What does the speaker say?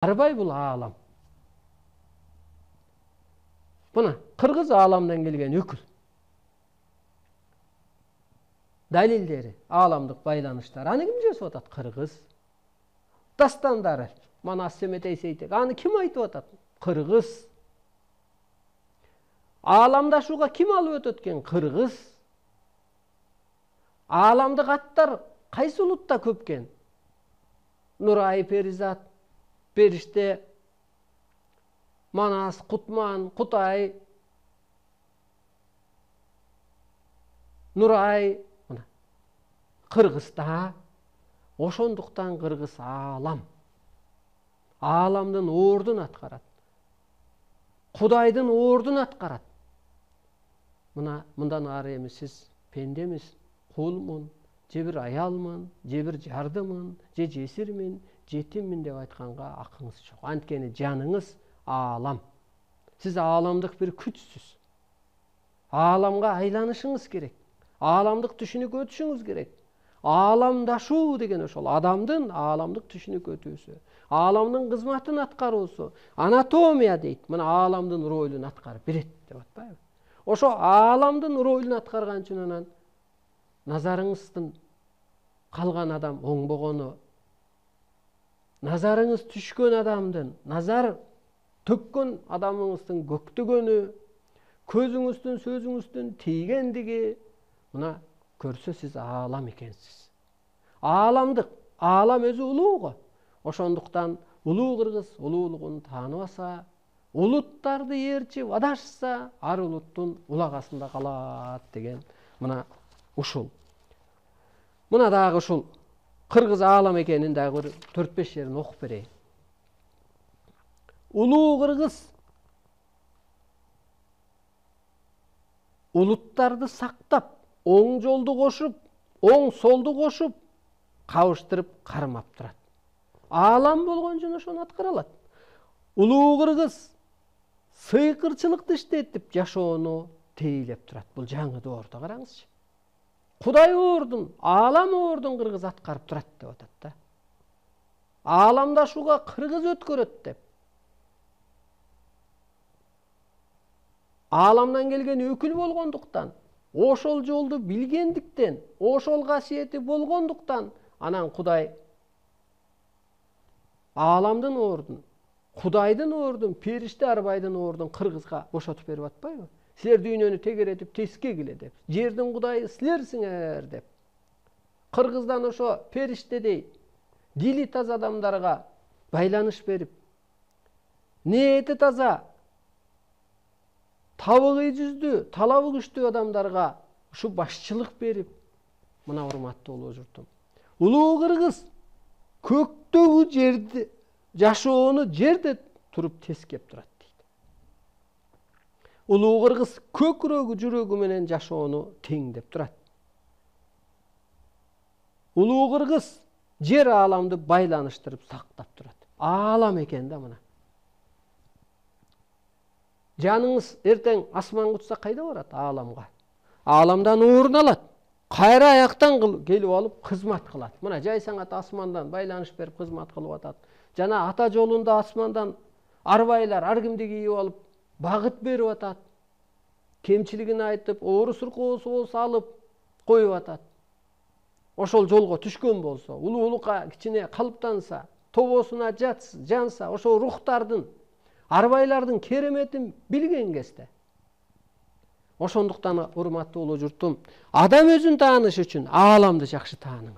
Арбай бул аалам. Мына кыргыз ааламдан келген өкүл. Далилдери, ааламдык байланыштар. Аны ким жазып атат? Кыргыз. Дастандары, Манас Семетей Сейтек. Аны ким айтып атат? Кыргыз. Ааламдашууга ким алып өтөт экен? Кыргыз. Ааламдык аттар кайсы улутта көп экен? Нурай, Перизат, Периште, Манас, Кутман, Кутай, Нурай, Кыргызда. Ошондуктан кыргыз аалам. Ааламдын ордун аткарат. Кудайдын ордун аткарат. Мындан ары эми сиз пендемиз, кулмун, же бир аялмын, же бир жардымын, же жесирмин, жетиммин деп айтканга акыңыз жок. Анткени жаныңыз аалам. Сиз ааламдык бир күчсүз. Ааламга айланышыңыз керек. Ааламдык түшүнүк өтүшүңүз керек. Ааламдашуу деген ошол адамдын ааламдык түшүнүк өтүүсү, ааламдын кызматын аткаруусу. Анатомия дейт. Мына ааламдын ролун аткарып берет деп атпайбы? Ошо ааламдын ролун аткарган үчүн анан назарыңыздын калган адам оңбогону, назарыңыз түшкөн адамдын, назар төккөн адамыңыздын көктөгөнү, көзүңүздүн сөзүңүздүн тийгендиги, мына көрсө сиз аалам экенсиз. Ааламдык, аалам өзү улуу го. Ошондуктан улуу кыргыз улуулугун тааныбаса, улуттарды ээрчип адашса, ар улуттун улагасында калат деген мына ушул. Мына дагы ушул кыргыз аалам экенин дагы бир 4-5 жерин окуп берейин. Улуу кыргыз улуттарды сактап, оң жолду кошуп, оң солду кошуп, кабыштырып кармап турат. Аалам болгон үчүн ошону аткара алат. Улуу кыргыз сыйкырчылыкты иштетип жашоону тейлеп турат. Бул жаңы доордо караңызчы. Кудай ордун, аалам ордун кыргыз аткарып турат деп атат да. Ааламдашууга кыргыз өткөрөт деп. Ааламдан келген өкүл болгондуктан, ошол жолду билгендиктен, ошол касиети болгондуктан, анан Кудай ааламдын ордун, Кудайдын ордун, периште арбайдын ордун кыргызга бошотуп берип атпайбы? Силер дүйнөнү тегеретип теске киле деп. Жердин Кудайы силерсиңер деп. Кыргыздан ошо периштедей дили таза адамдарга байланыш берип, ниети таза, табыгый жүздүү, талабы күчтүү адамдарга ушу башчылык берип, мына урматтуу улуу журтум. Улуу кыргыз көктөгү жерди, жашоону жерде туруп тескеп турат дейт. Улуу кыргыз көкүрөгү, жүрөгү менен жашоону теңдеп турат. Улуу кыргыз жер ааламды байланыштырып сактап турат. Аалам экен да мына. Жаныңыз эртең асманга учса кайда барат? Ааламга. Ааламдан орун алат. Кайра аяктан келип алып кызмат кылат. Мына жайсаңат асмандан байланыш берип кызмат кылып атат. Жана ата жолунда асмандан арбайлар ар кимди кийип алып багыт берип атат. Кемчилигин айтып, оору суркоосу болсо алып коюп атат. Ошол жолго түшкөн болсо, улуулукка кичине калыптанса, тобосуна жанса, ошол рухтардын, арбайлардын кереметин билген кезде. Ошондуктан урматтуу улуу журтум, адам өзүн тааныш үчүн ааламды жакшы тааныңыз.